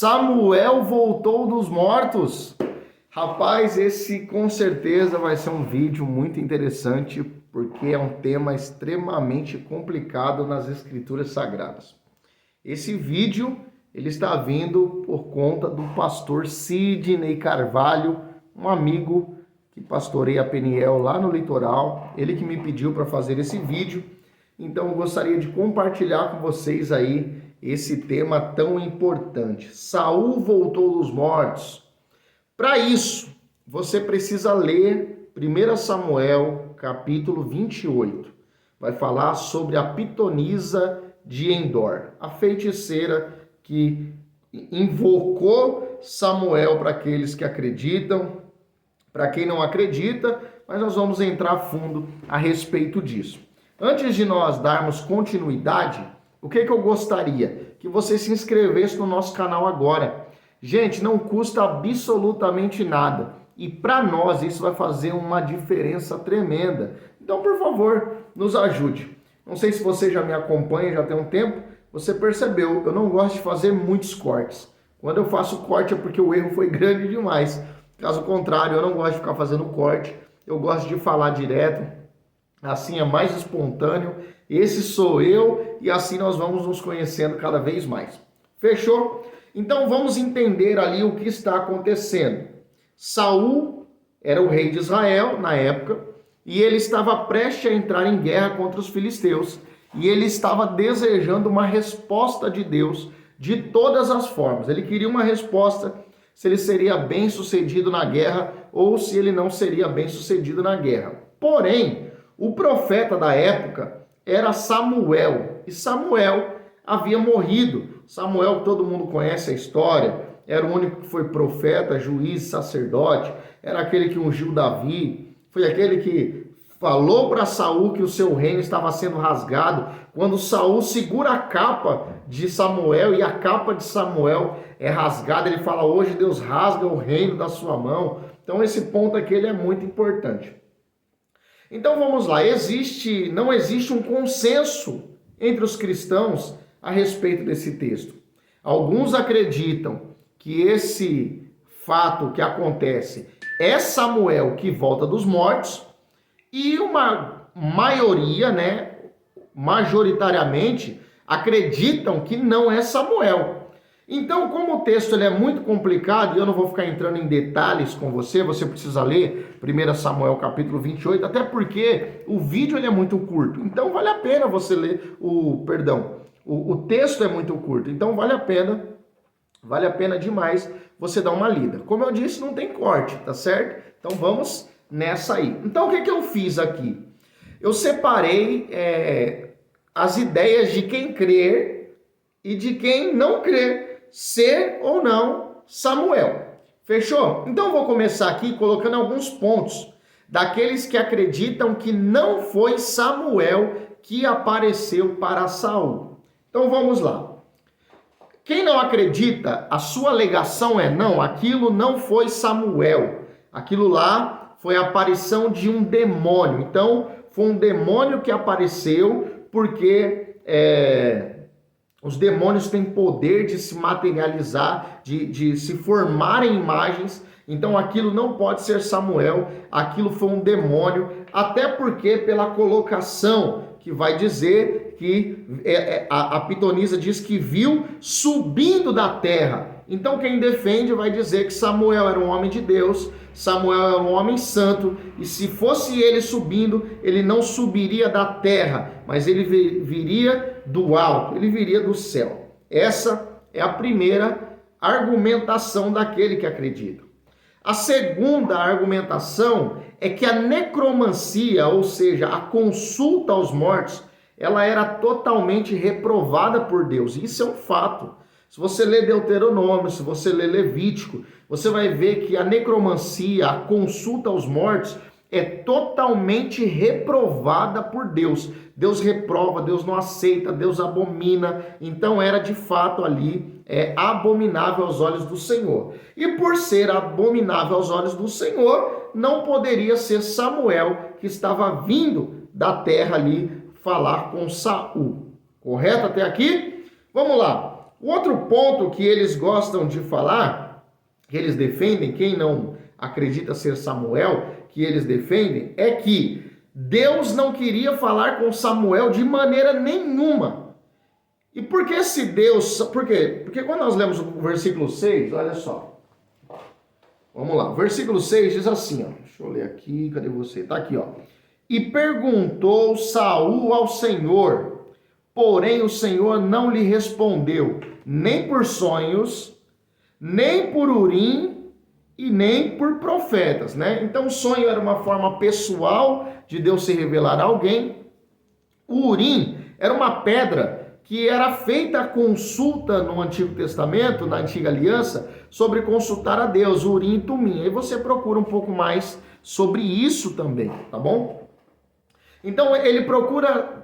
Samuel voltou dos mortos. Rapaz, esse com certeza vai ser um vídeo muito interessante, porque é um tema extremamente complicado nas Escrituras Sagradas. Esse vídeo ele está vindo por conta do pastor Sidney Carvalho, um amigo que pastoreia a Peniel lá no litoral. Ele que me pediu para fazer esse vídeo. Então eu gostaria de compartilhar com vocês aí esse tema tão importante. Saul voltou dos mortos. Para isso, você precisa ler 1 Samuel, capítulo 28. Vai falar sobre a pitonisa de Endor, a feiticeira que invocou Samuel para aqueles que acreditam, para quem não acredita, mas nós vamos entrar a fundo a respeito disso. Antes de nós darmos continuidade, o que eu gostaria? Que você se inscrevesse no nosso canal agora. Gente, não custa absolutamente nada. E para nós isso vai fazer uma diferença tremenda. Então, por favor, nos ajude. Não sei se você já me acompanha, já tem um tempo. Você percebeu, eu não gosto de fazer muitos cortes. Quando eu faço corte é porque o erro foi grande demais. Caso contrário, eu não gosto de ficar fazendo corte. Eu gosto de falar direto. Assim é mais espontâneo. Esse sou eu e assim nós vamos nos conhecendo cada vez mais. Fechou? Então vamos entender ali o que está acontecendo. Saul era o rei de Israel na época e ele estava prestes a entrar em guerra contra os filisteus e ele estava desejando uma resposta de Deus de todas as formas. Ele queria uma resposta se ele seria bem sucedido na guerra ou se ele não seria bem sucedido na guerra. Porém, o profeta da época era Samuel, e Samuel havia morrido. Samuel, todo mundo conhece a história, era o único que foi profeta, juiz, sacerdote, era aquele que ungiu Davi, foi aquele que falou para Saul que o seu reino estava sendo rasgado, quando Saul segura a capa de Samuel e a capa de Samuel é rasgada, ele fala, hoje Deus rasga o reino da sua mão. Então esse ponto aqui ele é muito importante. Então vamos lá, não existe um consenso entre os cristãos a respeito desse texto. Alguns acreditam que esse fato que acontece é Samuel que volta dos mortos e uma maioria, majoritariamente, acreditam que não é Samuel. Então, como o texto ele é muito complicado, e eu não vou ficar entrando em detalhes com você precisa ler 1 Samuel capítulo 28, até porque o vídeo ele é muito curto. Então, vale a pena você ler o texto é muito curto. Então, vale a pena demais você dar uma lida. Como eu disse, não tem corte, tá certo? Então, vamos nessa aí. Então, o que eu fiz aqui? Eu separei as ideias de quem crer e de quem não crer ser ou não Samuel. Fechou? Então eu vou começar aqui colocando alguns pontos daqueles que acreditam que não foi Samuel que apareceu para Saul. Então vamos lá. Quem não acredita, a sua alegação é não, aquilo não foi Samuel. Aquilo lá foi a aparição de um demônio. Então foi um demônio que apareceu porque os demônios têm poder de se materializar, de se formar em imagens. Então aquilo não pode ser Samuel, aquilo foi um demônio, até porque pela colocação que vai dizer que a pitonisa diz que viu subindo da terra. Então quem defende vai dizer que Samuel era um homem de Deus, Samuel era um homem santo, e se fosse ele subindo, ele não subiria da terra, mas ele viria do alto, ele viria do céu. Essa é a primeira argumentação daquele que acredita. A segunda argumentação é que a necromancia, ou seja, a consulta aos mortos, ela era totalmente reprovada por Deus. Isso é um fato. Se você ler Deuteronômio, se você ler Levítico, você vai ver que a necromancia, a consulta aos mortos, é totalmente reprovada por Deus. Deus reprova, Deus não aceita, Deus abomina. Então era de fato ali abominável aos olhos do Senhor. E por ser abominável aos olhos do Senhor, não poderia ser Samuel que estava vindo da terra ali falar com Saul. Correto até aqui? Vamos lá. O outro ponto que eles gostam de falar, que eles defendem, quem não acredita ser Samuel, que eles defendem, é que Deus não queria falar com Samuel de maneira nenhuma. E por que se Deus... Por quê? Porque quando nós lemos o versículo 6, olha só. Vamos lá, o versículo 6 diz assim, ó. Deixa eu ler aqui, cadê você? Tá aqui, ó. E perguntou Saul ao Senhor, porém o Senhor não lhe respondeu, nem por sonhos, nem por Urim e nem por profetas, né? Então o sonho era uma forma pessoal de Deus se revelar a alguém. O Urim era uma pedra que era feita a consulta no Antigo Testamento, na Antiga Aliança, sobre consultar a Deus, Urim e Tumim. Aí você procura um pouco mais sobre isso também, tá bom? Então ele procura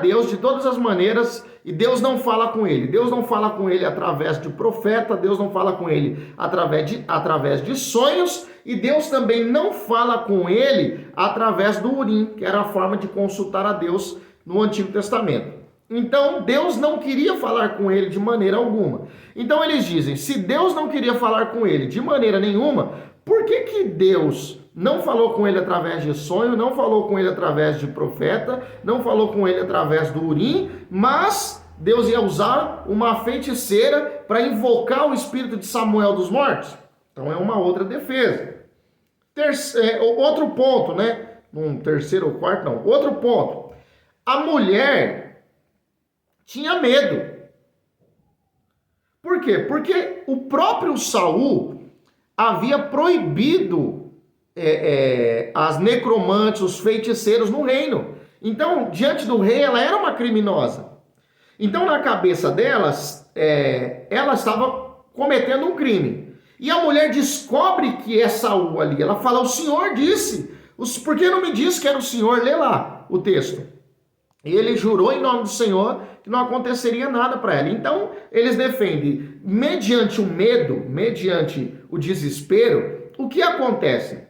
Deus de todas as maneiras e Deus não fala com ele. Deus não fala com ele através de profeta, Deus não fala com ele através de sonhos e Deus também não fala com ele através do Urim, que era a forma de consultar a Deus no Antigo Testamento. Então Deus não queria falar com ele de maneira alguma. Então eles dizem, se Deus não queria falar com ele de maneira nenhuma, por que Deus não falou com ele através de sonho, não falou com ele através de profeta, não falou com ele através do Urim, mas Deus ia usar uma feiticeira para invocar o espírito de Samuel dos mortos? Então é uma outra defesa. Outro ponto, né? Um terceiro ou quarto, não. Outro ponto. A mulher tinha medo. Por quê? Porque o próprio Saul havia proibido as necromantes, os feiticeiros no reino. Então, diante do rei, ela era uma criminosa. Então, na cabeça delas, ela estava cometendo um crime. E a mulher descobre que é Saul ali. Ela fala, o Senhor disse. Por que não me disse que era o Senhor? Lê lá o texto. E ele jurou em nome do Senhor que não aconteceria nada para ela. Então, eles defendem, mediante o medo, mediante o desespero, o que acontece?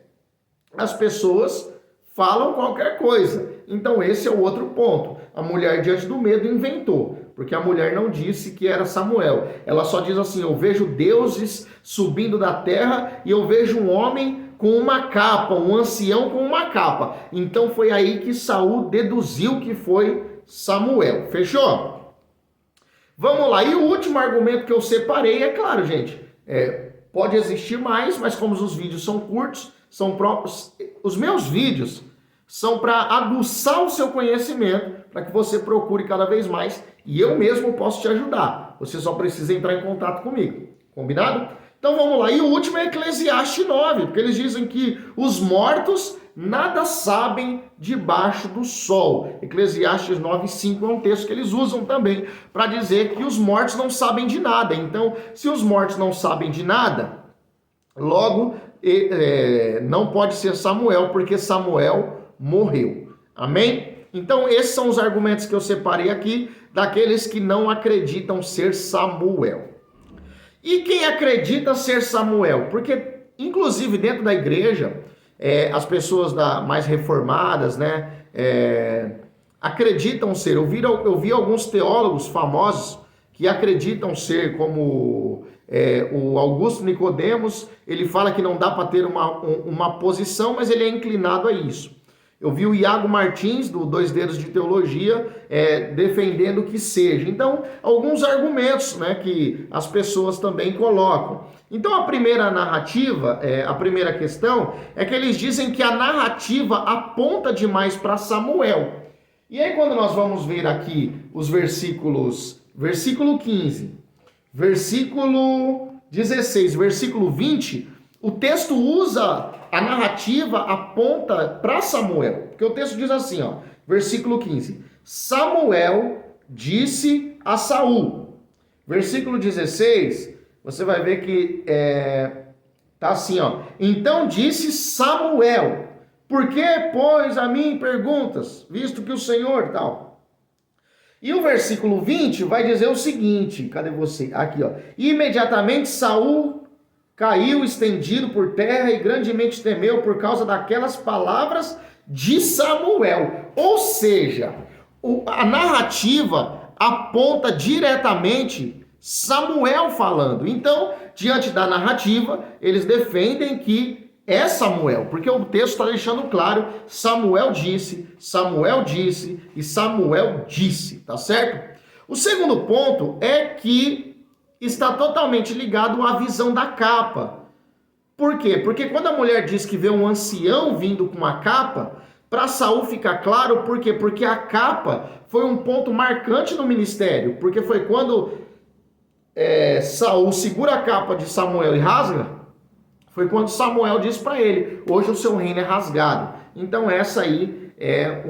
As pessoas falam qualquer coisa. Então, esse é o outro ponto. A mulher, diante do medo, inventou. Porque a mulher não disse que era Samuel. Ela só diz assim, eu vejo deuses subindo da terra e eu vejo um homem com uma capa, um ancião com uma capa. Então foi aí que Saul deduziu que foi Samuel. Fechou? Vamos lá. E o último argumento que eu separei, é claro, gente, pode existir mais, mas como os vídeos são curtos, são próprios. Os meus vídeos são para aguçar o seu conhecimento, para que você procure cada vez mais, e eu mesmo posso te ajudar. Você só precisa entrar em contato comigo. Combinado? Então vamos lá, e o último é Eclesiastes 9, porque eles dizem que os mortos nada sabem debaixo do sol. Eclesiastes 9:5 é um texto que eles usam também para dizer que os mortos não sabem de nada. Então, se os mortos não sabem de nada, logo não pode ser Samuel, porque Samuel morreu. Amém? Então, esses são os argumentos que eu separei aqui, daqueles que não acreditam ser Samuel. E quem acredita ser Samuel? Porque, inclusive, dentro da igreja, as pessoas mais reformadas, né, acreditam ser. Eu vi alguns teólogos famosos que acreditam ser, como o Augusto Nicodemos. Ele fala que não dá para ter uma posição, mas ele é inclinado a isso. Eu vi o Iago Martins, do Dois Dedos de Teologia, defendendo que seja. Então, alguns argumentos, né, que as pessoas também colocam. Então, a primeira narrativa, a primeira questão, é que eles dizem que a narrativa aponta demais para Samuel. E aí, quando nós vamos ver aqui os versículos, versículo 15, versículo 16, versículo 20, o texto usa... A narrativa aponta para Samuel, porque o texto diz assim, ó, versículo 15, Samuel disse a Saul. Versículo 16, você vai ver que tá assim, ó, então disse Samuel, por que, pois, a mim perguntas, visto que o Senhor tal. E o versículo 20 vai dizer o seguinte, cadê você? Aqui, ó, imediatamente Saul caiu estendido por terra e grandemente temeu por causa daquelas palavras de Samuel. Ou seja, a narrativa aponta diretamente Samuel falando. Então, diante da narrativa, eles defendem que é Samuel, porque o texto está deixando claro, Samuel disse e Samuel disse, tá certo? O segundo ponto é que está totalmente ligado à visão da capa. Por quê? Porque quando a mulher diz que vê um ancião vindo com uma capa, para Saul fica claro, por quê? Porque a capa foi um ponto marcante no ministério, porque foi quando Saul segura a capa de Samuel e rasga, foi quando Samuel disse para ele, hoje o seu reino é rasgado. Então essa aí é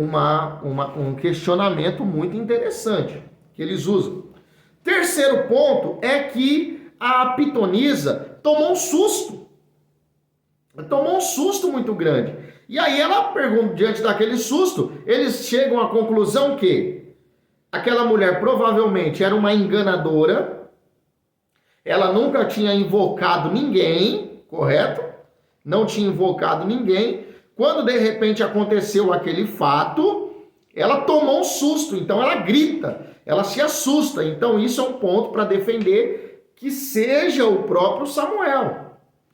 um questionamento muito interessante que eles usam. Terceiro ponto é que a pitonisa tomou um susto. Tomou um susto muito grande. E aí ela pergunta, diante daquele susto, eles chegam à conclusão que aquela mulher provavelmente era uma enganadora, ela nunca tinha invocado ninguém, correto? Não tinha invocado ninguém. Quando de repente aconteceu aquele fato, ela tomou um susto, então ela grita, ela se assusta. Então isso é um ponto para defender que seja o próprio Samuel.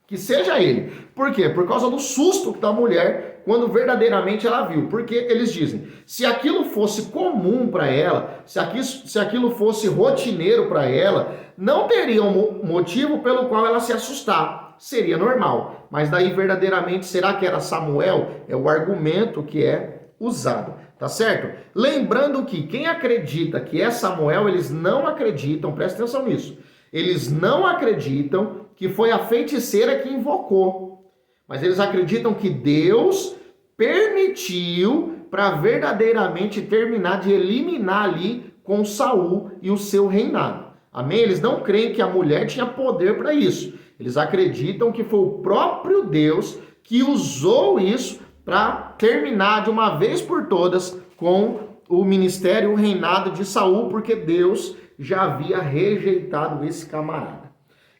Que seja ele. Por quê? Por causa do susto da mulher quando verdadeiramente ela viu. Porque eles dizem, se aquilo fosse comum para ela, se aquilo fosse rotineiro para ela, não teria um motivo pelo qual ela se assustar. Seria normal. Mas daí verdadeiramente, será que era Samuel? É o argumento que é usado. Tá certo? Lembrando que quem acredita que é Samuel, eles não acreditam, presta atenção nisso, eles não acreditam que foi a feiticeira que invocou, mas eles acreditam que Deus permitiu para verdadeiramente terminar de eliminar ali com Saul e o seu reinado. Amém? Eles não creem que a mulher tinha poder para isso. Eles acreditam que foi o próprio Deus que usou isso para terminar de uma vez por todas com o ministério, o reinado de Saul, porque Deus já havia rejeitado esse camarada.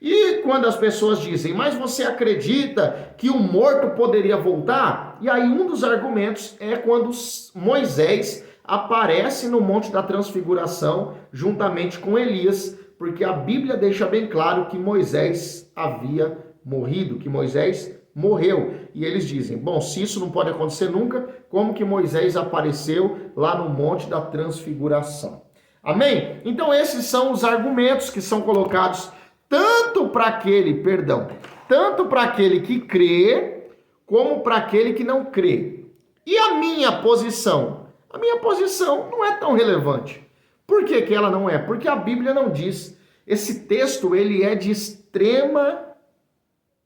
E quando as pessoas dizem, mas você acredita que o morto poderia voltar? E aí um dos argumentos é quando Moisés aparece no Monte da Transfiguração juntamente com Elias, porque a Bíblia deixa bem claro que Moisés havia morrido, que Moisés morreu. E eles dizem, bom, se isso não pode acontecer nunca, como que Moisés apareceu lá no Monte da Transfiguração? Amém? Então esses são os argumentos que são colocados tanto para aquele que crê, como para aquele que não crê. E a minha posição? A minha posição não é tão relevante. Por que que ela não é? Porque a Bíblia não diz. Esse texto, ele é de extrema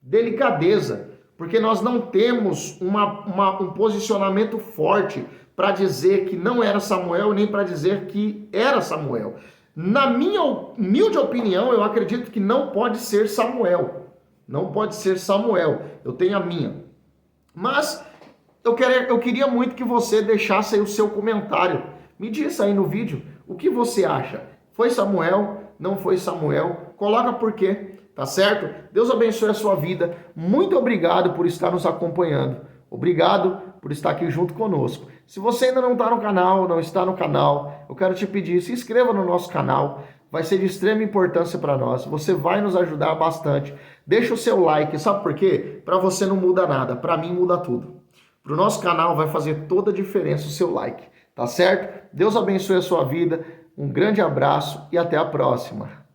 delicadeza, porque nós não temos um posicionamento forte para dizer que não era Samuel, nem para dizer que era Samuel. Na minha humilde opinião, eu acredito que não pode ser Samuel. Não pode ser Samuel. Eu tenho a minha. Mas eu queria muito que você deixasse aí o seu comentário. Me diz aí no vídeo o que você acha. Foi Samuel? Não foi Samuel? Coloca por quê, tá certo? Deus abençoe a sua vida. Muito obrigado por estar nos acompanhando. Obrigado por estar aqui junto conosco. Se você ainda não está no canal, não está no canal, eu quero te pedir, se inscreva no nosso canal. Vai ser de extrema importância para nós. Você vai nos ajudar bastante. Deixa o seu like. Sabe por quê? Para você não muda nada. Para mim muda tudo. Para o nosso canal vai fazer toda a diferença o seu like. Tá certo? Deus abençoe a sua vida. Um grande abraço e até a próxima.